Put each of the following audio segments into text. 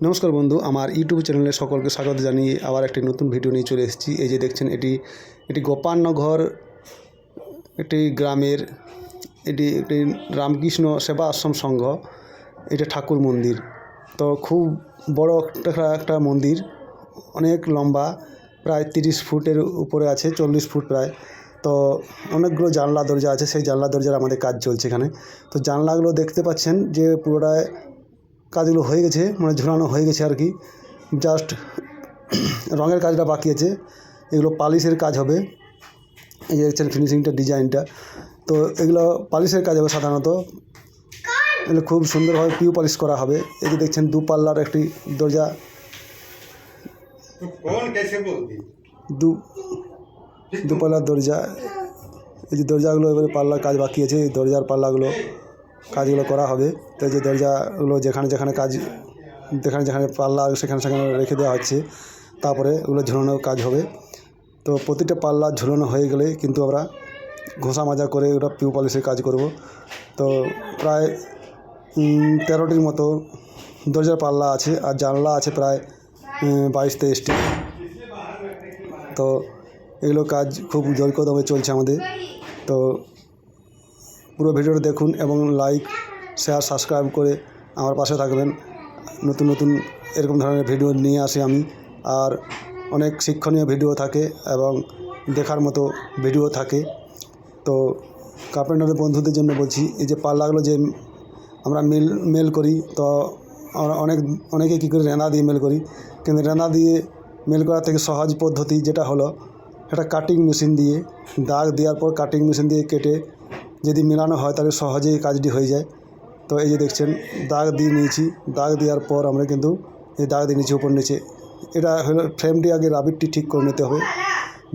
নমস্কার বন্ধু, আমার ইউটিউব চ্যানেলে সকলকে স্বাগত জানিয়ে আবার একটি নতুন ভিডিও নিয়ে চলে এসেছি। এই যে দেখছেন, এটি গোপালনগর একটি গ্রামের একটি রামকৃষ্ণ সেবা আশ্রম সংঘ। এটা ঠাকুর মন্দির। তো খুব বড় একটা মন্দির, অনেক লম্বা, প্রায় 30 ফুটের উপরে আছে, 40 ফুট প্রায়। তো অনেকগুলো জানলা দরজা আছে, সেই জানলা দরজার আমাদের কাজ চলছে এখানে। তো জানলাগুলো দেখতে পাচ্ছেন যে পুরোটায় কাজগুলো হয়ে গেছে, মানে ঝুলানো হয়ে গেছে আর কি। জাস্ট রঙের কাজটা বাকি আছে, এগুলো পালিশের কাজ হবে। এই যে দেখছেন ফিনিশিংটা, ডিজাইনটা, তো এগুলো পালিশের কাজ হবে সাধারণত। এগুলো খুব সুন্দরভাবে পিউ পালিশ করা হবে। এই যে দেখছেন দুপাল্লার একটি দরজা, দুপাল্লার দরজা। এই যে দরজাগুলো এবারে পাল্লার কাজ বাকি আছে, এই দরজার পাল্লাগুলো কাজগুলো করা হবে। তো এই যে দরজাগুলো যেখানে যেখানে পাল্লা সেখানে রেখে দেওয়া হচ্ছে, তারপরে ওগুলো ঝুলানোর কাজ হবে। তো প্রতিটা পাল্লা ঝুলানো হয়ে গেলে কিন্তু আমরা ঘষা মাজা করে ওটা পিউ পলিশের কাজ করব। তো প্রায় 13টির মতো দরজার পাল্লা আছে, আর জানলা আছে প্রায় 22-23টি। তো এগুলো কাজ খুব জোরকদমে চলছে আমাদের। তো পুরো ভিডিওটা দেখুন এবং লাইক, শেয়ার, সাবস্ক্রাইব করে আমার পাশে থাকবেন। নতুন নতুন এরকম ধরনের ভিডিও নিয়ে আসি আমি, আর অনেক শিক্ষণীয় ভিডিও থাকে এবং দেখার মতো ভিডিও থাকে। তো কার্পেন্টারের বন্ধুদের জন্য বলছি, এই যে পাল্লাগুলো যে আমরা মেল করি, তো আমরা অনেকে কী করে রেঁধা দিয়ে মেল করি, কিন্তু রেঁধা দিয়ে মেল করার থেকে সহজ পদ্ধতি যেটা হলো, একটা কাটিং মেশিন দিয়ে দাগ দেওয়ার পর কাটিং মেশিন দিয়ে কেটে যদি মেলানো হয় তাহলে সহজেই কাজটি হয়ে যায়। তো এই যে দেখছেন দাগ দিয়ে নিয়েছি, দাগ দেওয়ার পর আমরা কিন্তু এই দাগ দিয়ে নিচে উপর নিচে, এটা হলো ফ্রেমটি আগে রাবিটটি ঠিক করে নিতে হবে,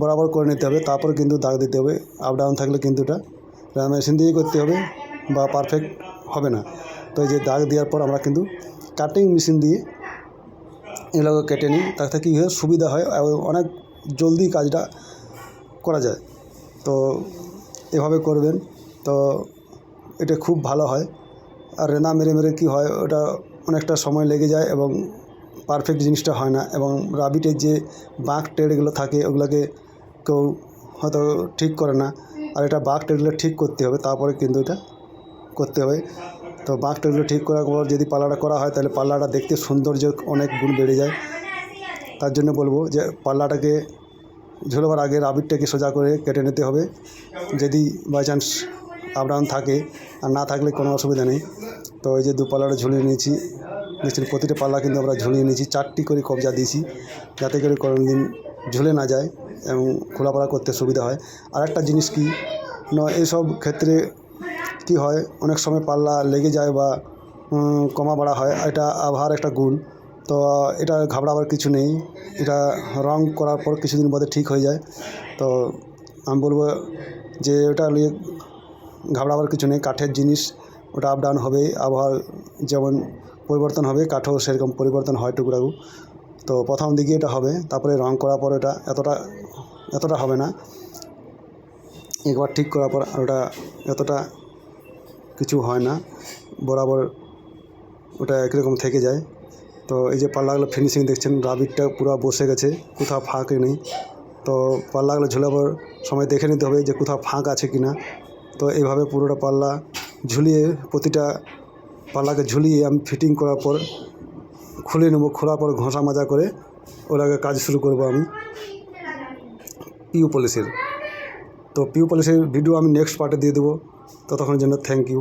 বরাবর করে নিতে হবে, তারপর কিন্তু দাগ দিতে হবে। আপ ডাউন থাকলে কিন্তু এটা মেশিন দিয়েই করতে হবে বা পারফেক্ট হবে না। তো এই যে দাগ দেওয়ার পর আমরা কিন্তু কাটিং মেশিন দিয়ে এগুলো কেটে নিই, তাতে কী হয় সুবিধা হয়, অনেক জলদি কাজটা করা যায়। তো এভাবে করবেন, তো এটা খুব ভালো হয়। আর রেঁধা মেরে কী হয়, ওটা অনেকটা সময় লেগে যায় এবং পারফেক্ট জিনিসটা হয় না। এবং রাবিটের যে বাঁক টেড়গুলো থাকে ওগুলোকে কেউ হয়তো ঠিক করে না, আর এটা বাঁক টেড়গুলো ঠিক করতে হবে, তারপরে কিন্তু এটা করতে হবে। তো বাঁক টেড়গুলো ঠিক করার পর যদি পাল্লাটা করা হয়, তাহলে পাল্লাটা দেখতে সৌন্দর্য অনেক গুণ বেড়ে যায়। তার জন্য বলবো যে পাল্লাটাকে ঝুলবার আগে রাবিটটাকে সোজা করে কেটে নিতে হবে, যদি বাই চান্স আপ ডাউন থাকে, আর না থাকলে কোনো অসুবিধা নেই। তো এই যে দুপাল্লাটা ঝুলিয়ে নিয়েছি, দেখছেন প্রতিটা পাল্লা কিন্তু আমরা ঝুলিয়ে নিয়েছি, 4টি করে কবজা দিয়েছি, যাতে করে কোনো দিন ঝুলে না যায় এবং খোলাপড়া করতে সুবিধা হয়। আর একটা জিনিস কি না, এইসব ক্ষেত্রে কি হয়, অনেক সময় পাল্লা লেগে যায় বা কমা বাড়া হয়, এটা আবহাওয়ার একটা গুণ। তো এটা ঘাবড়াবার কিছু নেই, এটা রং করার পর কিছুদিন বাদে ঠিক হয়ে যায়। তো আমি বলবো যে ওটা নিয়ে ঘাবড়াবার কিছু নেই, কাঠের জিনিস, ওটা আপ ডাউন হবে, আবহাওয়ার যেমন পরিবর্তন হবে কাঠও সেরকম পরিবর্তন হয় টুকরাও। তো প্রথম দিকে এটা হবে, তারপরে রং করার পর এটা এতটা হবে না, একবার ঠিক করার পর আর ওটা এতটা কিছু হয় না, বরাবর ওটা একই রকম থেকে যায়। তো এই যে পাল্লাগুলো ফিনিশিং দেখছেন, রাবিটটা পুরো বসে গেছে, কোথাও ফাঁক নেই। তো পাল্লাগুলো ঝুলাবার সময় দেখে নিতে হবে যে কোথাও ফাঁক আছে কি না। তো এইভাবে পুরোটা পাল্লা ঝুলিয়ে, প্রতিটা পাল্লাকে ঝুলিয়ে আমি ফিটিং করার পর খুলে নেব, খোলার পর ঘষা মাজা করে ওটাকে কাজ শুরু করব আমি পিউ পলিশের। তো পিউ পলিশের ভিডিও আমি নেক্সট পার্টে দিয়ে দেবো। ততক্ষণের জন্য থ্যাংক ইউ।